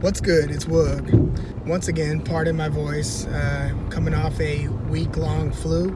What's good? It's Woog. Once again, pardon my voice, coming off a week-long flu.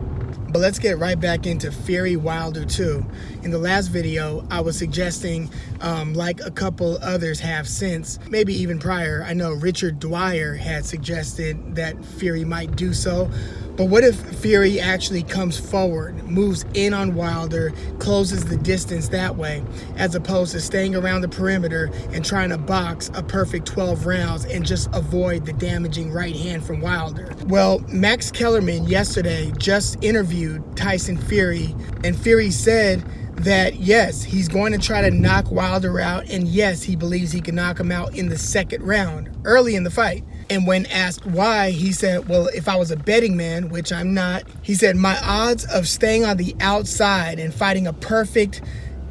But let's get right back into Fury Wilder 2. In the last video, I was suggesting, like a couple others have since, maybe even prior, I know Richard Dwyer had suggested that Fury might do so. But what if Fury actually comes forward, moves in on Wilder, closes the distance that way, as opposed to staying around the perimeter and trying to box a perfect 12 rounds and just avoid the damaging right hand from Wilder? Well, Max Kellerman yesterday just interviewed Tyson Fury, and Fury said that yes, he's going to try to knock Wilder out, and yes, he believes he can knock him out in the second round, early in the fight. And when asked why, he said, well, if I was a betting man, which I'm not, he said, my odds of staying on the outside and fighting a perfect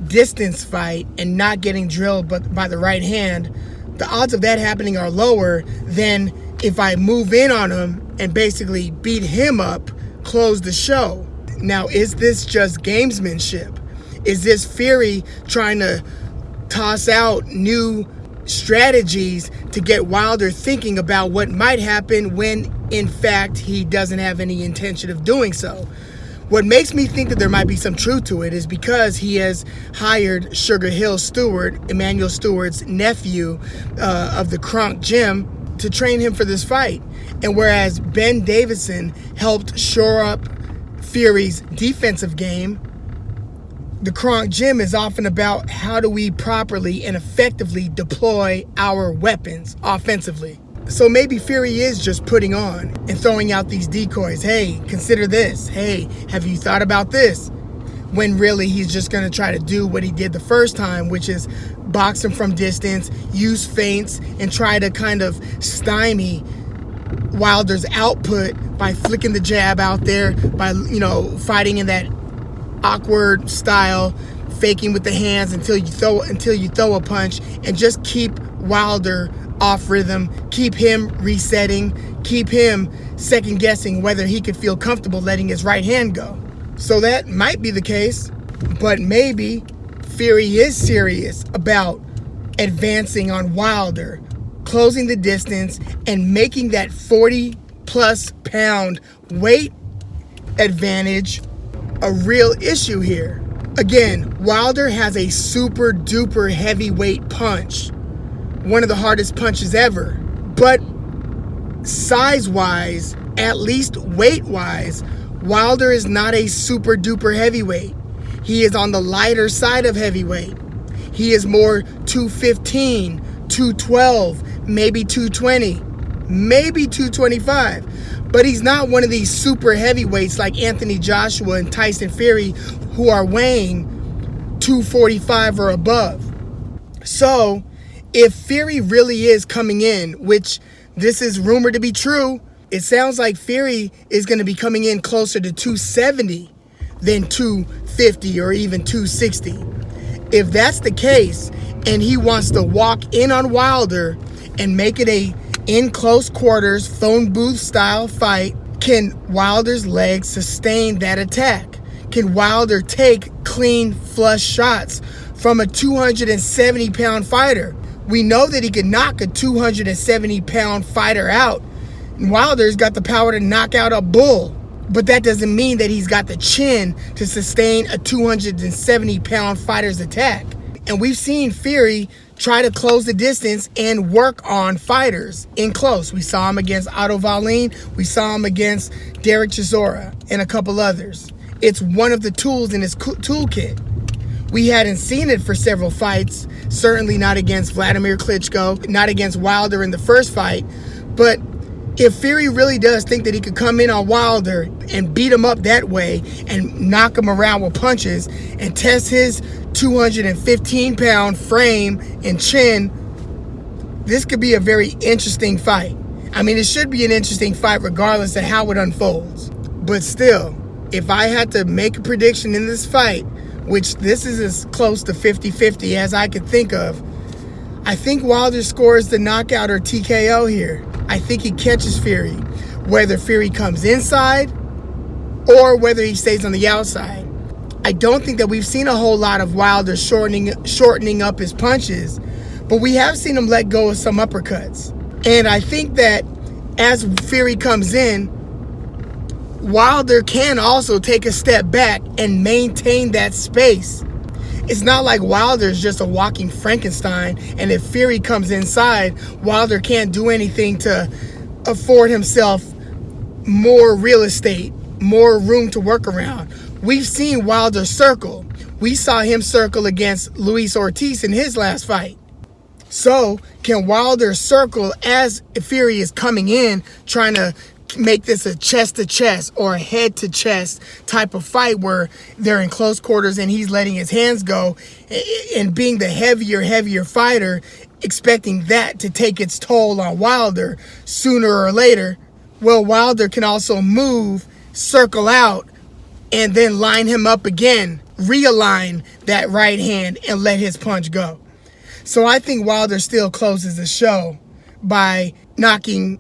distance fight and not getting drilled by the right hand, the odds of that happening are lower than if I move in on him and basically beat him up, close the show. Now, is this just gamesmanship? Is this Fury trying to toss out new strategies to get Wilder thinking about what might happen when, in fact, he doesn't have any intention of doing so? What makes me think that there might be some truth to it is because he has hired Sugar Hill Stewart, Emmanuel Stewart's nephew of the Kronk Gym, to train him for this fight. And whereas Ben Davison helped shore up Fury's defensive game, the Kronk Gym is often about how do we properly and effectively deploy our weapons offensively. So maybe Fury is just putting on and throwing out these decoys. Hey, consider this. Hey, have you thought about this? When really he's just going to try to do what he did the first time, which is box him from distance, use feints, and try to kind of stymie Wilder's output by flicking the jab out there, by, fighting in that awkward style, faking with the hands until you throw a punch, and just keep Wilder off rhythm, keep him resetting, keep him second guessing whether he could feel comfortable letting his right hand go. So that might be the case, but maybe Fury is serious about advancing on Wilder, closing the distance, and making that 40+ pound weight advantage a real issue here. Again, Wilder has a super duper heavyweight punch, one of the hardest punches ever, but size-wise, at least weight-wise, Wilder is not a super duper heavyweight. He is on the lighter side of heavyweight. He is more 215, 212, maybe 220, maybe 225. But he's not one of these super heavyweights like Anthony Joshua and Tyson Fury who are weighing 245 or above. So if Fury really is coming in, which this is rumored to be true, it sounds like Fury is going to be coming in closer to 270 than 250 or even 260. If that's the case, and he wants to walk in on Wilder and make it a in close quarters, phone booth style fight, can Wilder's legs sustain that attack? Can Wilder take clean, flush shots from a 270-pound fighter? We know that he can knock a 270-pound fighter out. And Wilder's got the power to knock out a bull. But that doesn't mean that he's got the chin to sustain a 270-pound fighter's attack. And we've seen Fury try to close the distance and work on fighters in close. We saw him against Otto Wallin. We saw him against Derek Chisora and a couple others. It's one of the tools in his toolkit. We hadn't seen it for several fights, certainly not against Vladimir Klitschko, not against Wilder in the first fight. But if Fury really does think that he could come in on Wilder and beat him up that way and knock him around with punches and test his 215-pound frame and chin, this could be a very interesting fight. I mean, it should be an interesting fight regardless of how it unfolds. But still, if I had to make a prediction in this fight, which this is as close to 50-50 as I could think of, I think Wilder scores the knockout or TKO here. I think he catches Fury, whether Fury comes inside or whether he stays on the outside. I don't think that we've seen a whole lot of Wilder shortening up his punches, but we have seen him let go of some uppercuts. And I think that as Fury comes in, Wilder can also take a step back and maintain that space. It's not like Wilder's just a walking Frankenstein, and if Fury comes inside, Wilder can't do anything to afford himself more real estate, more room to work around. We've seen Wilder circle. We saw him circle against Luis Ortiz in his last fight. So, can Wilder circle as Fury is coming in, trying to make this a chest-to-chest or a head-to-chest type of fight where they're in close quarters and he's letting his hands go, and being the heavier fighter, expecting that to take its toll on Wilder sooner or later? Well, Wilder can also move, circle out, and then line him up again, realign that right hand and let his punch go. So I think Wilder still closes the show by knocking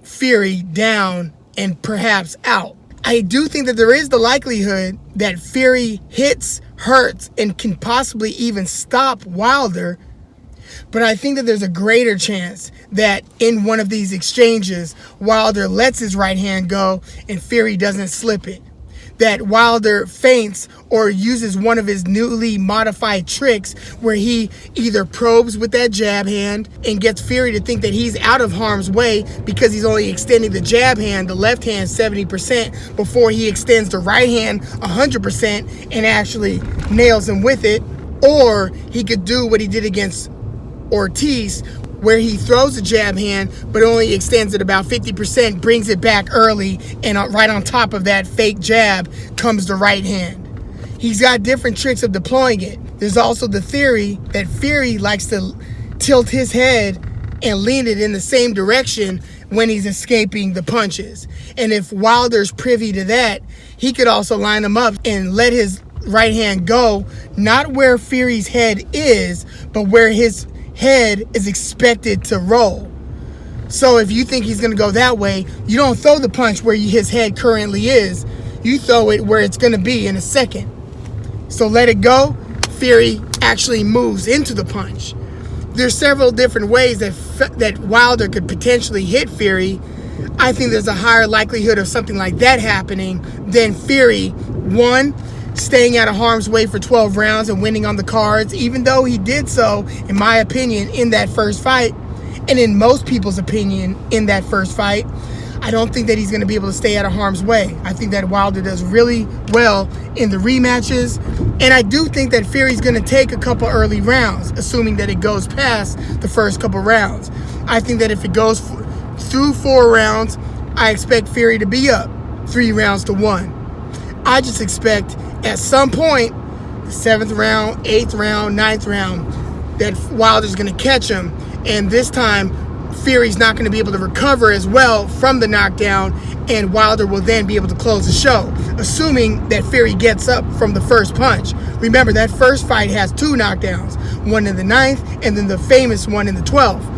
Fury down and perhaps out. I do think that there is the likelihood that Fury hits, hurts, and can possibly even stop Wilder. But I think that there's a greater chance that in one of these exchanges, Wilder lets his right hand go and Fury doesn't slip it. That Wilder feints or uses one of his newly modified tricks where he either probes with that jab hand and gets Fury to think that he's out of harm's way because he's only extending the jab hand, the left hand 70%, before he extends the right hand 100% and actually nails him with it. Or he could do what he did against Ortiz, where he throws a jab hand but only extends it about 50%, brings it back early, and right on top of that fake jab comes the right hand. He's got different tricks of deploying it. There's also the theory that Fury likes to tilt his head and lean it in the same direction when he's escaping the punches. And if Wilder's privy to that, he could also line him up and let his right hand go, not where Fury's head is, but where his head is expected to roll. So if you think he's going to go that way, you don't throw the punch where his head currently is. You throw it where it's going to be in a second. So let it go. Fury actually moves into the punch. There's several different ways that Wilder could potentially hit Fury. I think there's a higher likelihood of something like that happening than Fury, one, staying out of harm's way for 12 rounds and winning on the cards, even though he did so, in my opinion, in that first fight, and in most people's opinion, in that first fight. I don't think that he's going to be able to stay out of harm's way. I think that Wilder does really well in the rematches, and I do think that Fury's going to take a couple early rounds, assuming that it goes past the first couple rounds. I think that if it goes through 4 rounds, I expect Fury to be up 3 rounds to 1. I just expect at some point, the 7th round, 8th round, 9th round, that Wilder's going to catch him, and this time Fury's not going to be able to recover as well from the knockdown, and Wilder will then be able to close the show, assuming that Fury gets up from the first punch. Remember, that first fight has 2 knockdowns, one in the 9th and then the famous one in the 12th.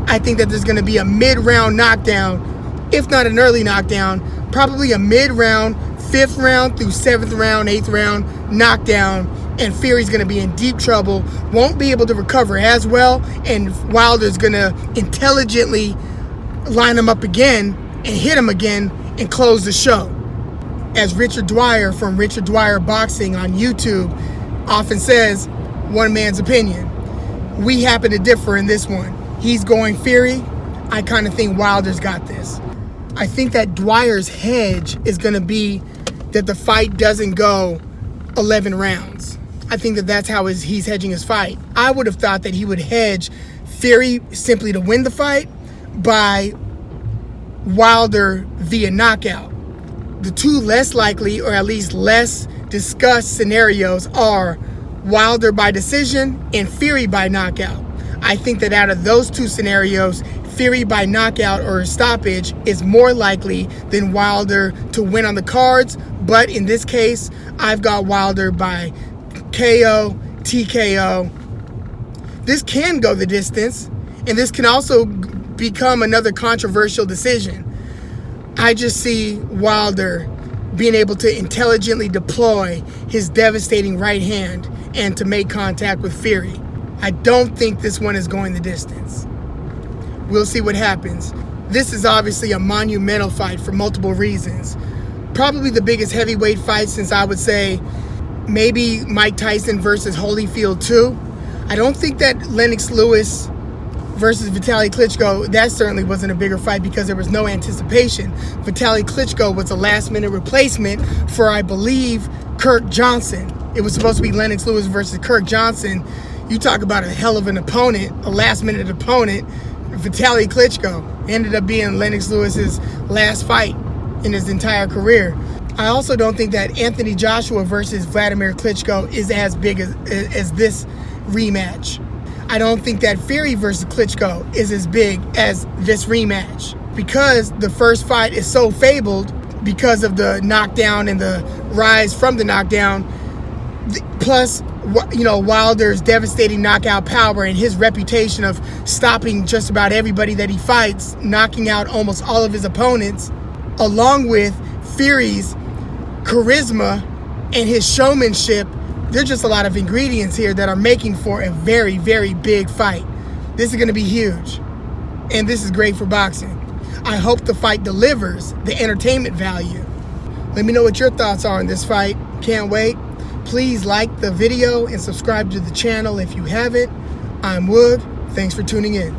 I think that there's going to be a mid-round knockdown, if not an early knockdown, probably a mid-round, 5th round through 7th round, 8th round knockdown, and Fury's going to be in deep trouble, won't be able to recover as well, and Wilder's going to intelligently line him up again and hit him again and close the show. As Richard Dwyer from Richard Dwyer Boxing on YouTube often says, one man's opinion. We happen to differ in this one. He's going Fury. I kind of think Wilder's got this. I think that Dwyer's hedge is going to be that the fight doesn't go 11 rounds. I think that that's how he's hedging his fight. I would have thought that he would hedge Fury simply to win the fight by Wilder via knockout. The two less likely, or at least less discussed scenarios, are Wilder by decision and Fury by knockout. I think that out of those two scenarios, Fury by knockout or stoppage is more likely than Wilder to win on the cards. But in this case, I've got Wilder by KO, TKO. This can go the distance, and this can also become another controversial decision. I just see Wilder being able to intelligently deploy his devastating right hand and to make contact with Fury. I don't think this one is going the distance. We'll see what happens. This is obviously a monumental fight for multiple reasons. Probably the biggest heavyweight fight since, I would say, maybe Mike Tyson versus Holyfield 2. I don't think that Lennox Lewis versus Vitaly Klitschko, that certainly wasn't a bigger fight because there was no anticipation. Vitaly Klitschko was a last-minute replacement for, I believe, Kirk Johnson. It was supposed to be Lennox Lewis versus Kirk Johnson. You talk about a hell of an opponent, a last-minute opponent. Vitaly Klitschko ended up being Lennox Lewis's last fight in his entire career. I also don't think that Anthony Joshua versus Vladimir Klitschko is as big as this rematch. I don't think that Fury versus Klitschko is as big as this rematch because the first fight is so fabled because of the knockdown and the rise from the knockdown, plus, you know, Wilder's devastating knockout power and his reputation of stopping just about everybody that he fights, knocking out almost all of his opponents, along with Fury's charisma and his showmanship. There's just a lot of ingredients here that are making for a very, very big fight. This is going to be huge, and this is great for boxing. I hope the fight delivers the entertainment value. Let me know what your thoughts are on this fight. Can't wait. Please like the video and subscribe to the channel if you haven't. I'm Woog. Thanks for tuning in.